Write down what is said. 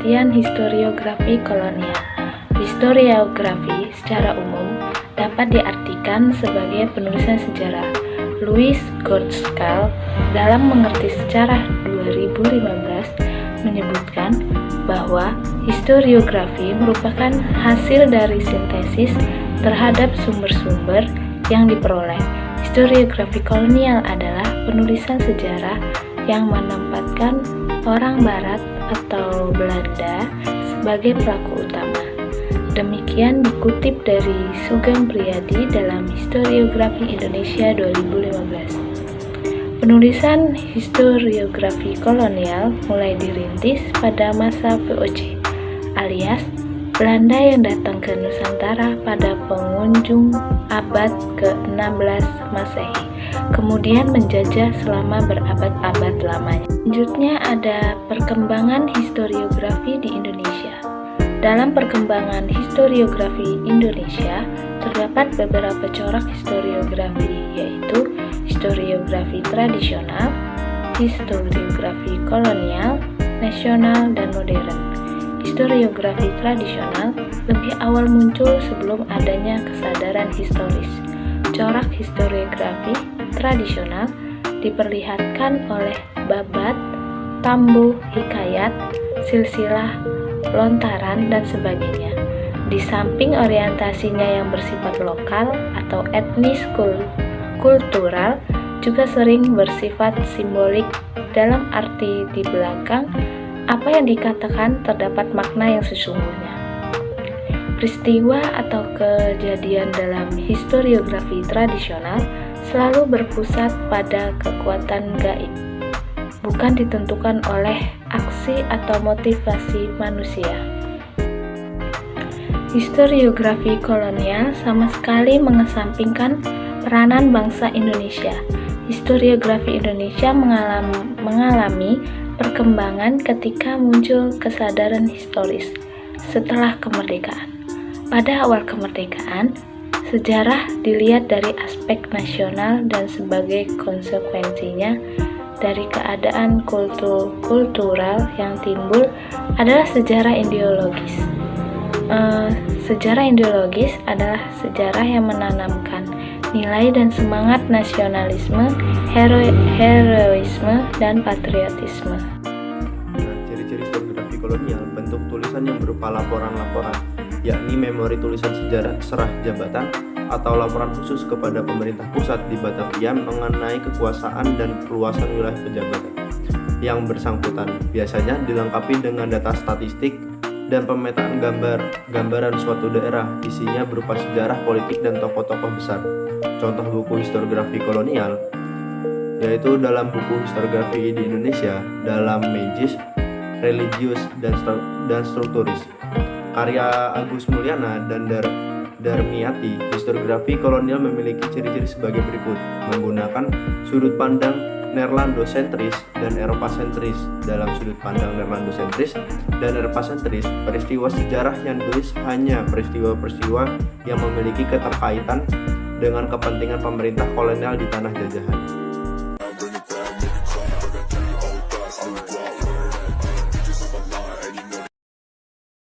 pengertian historiografi kolonial. Historiografi secara umum dapat diartikan sebagai penulisan sejarah. Louis Gottschall dalam Mengerti Sejarah 2015 menyebutkan bahwa historiografi merupakan hasil dari sintesis terhadap sumber-sumber yang diperoleh. Historiografi kolonial adalah penulisan sejarah yang menempatkan orang Barat atau Belanda sebagai pelaku utama. Demikian dikutip dari Sugeng Priadi dalam Historiografi Indonesia 2015. Penulisan historiografi kolonial mulai dirintis pada masa VOC, alias Belanda yang datang ke Nusantara pada penghujung abad ke-16 Masehi, kemudian menjajah selama berabad-abad lamanya. Selanjutnya ada perkembangan historiografi di Indonesia. Dalam perkembangan historiografi Indonesia, terdapat beberapa corak historiografi, yaitu historiografi tradisional, historiografi kolonial, nasional, dan modern. Historiografi tradisional lebih awal muncul sebelum adanya kesadaran historis. Corak historiografi tradisional diperlihatkan oleh babat, tambuh, hikayat, silsilah, lontaran, dan sebagainya. Di samping orientasinya yang bersifat lokal atau etnis kultural, juga sering bersifat simbolik dalam arti di belakang apa yang dikatakan terdapat makna yang sesungguhnya. Peristiwa atau kejadian dalam historiografi tradisional selalu berpusat pada kekuatan gaib, bukan ditentukan oleh aksi atau motivasi manusia. Historiografi kolonial sama sekali mengesampingkan peranan bangsa Indonesia. Historiografi Indonesia mengalami perkembangan ketika muncul kesadaran historis setelah kemerdekaan. Pada awal kemerdekaan, sejarah dilihat dari aspek nasional dan sebagai konsekuensinya dari keadaan kultural yang timbul adalah sejarah ideologis. Sejarah ideologis adalah sejarah yang menanamkan nilai dan semangat nasionalisme, heroisme, dan patriotisme. Ciri-ciri historiografi kolonial: bentuk tulisan yang berupa laporan-laporan, yakni memori tulisan sejarah serah jabatan atau laporan khusus kepada pemerintah pusat di Batavia mengenai kekuasaan dan keluasan wilayah pejabatan yang bersangkutan. Biasanya dilengkapi dengan data statistik dan pemetaan gambaran suatu daerah. Isinya berupa sejarah, politik, dan tokoh-tokoh besar. Contoh buku historiografi kolonial yaitu dalam buku historiografi di Indonesia, dalam Magis, Religius, dan Strukturis, karya Agus Mulyana dan Darmiati. Historiografi kolonial memiliki ciri-ciri sebagai berikut: menggunakan sudut pandang Nerlandosentris dan Eropa-sentris. Dalam sudut pandang Nerlandosentris dan Eropa-sentris, peristiwa sejarah yang ditulis hanya peristiwa-peristiwa yang memiliki keterkaitan dengan kepentingan pemerintah kolonial di tanah jajahan.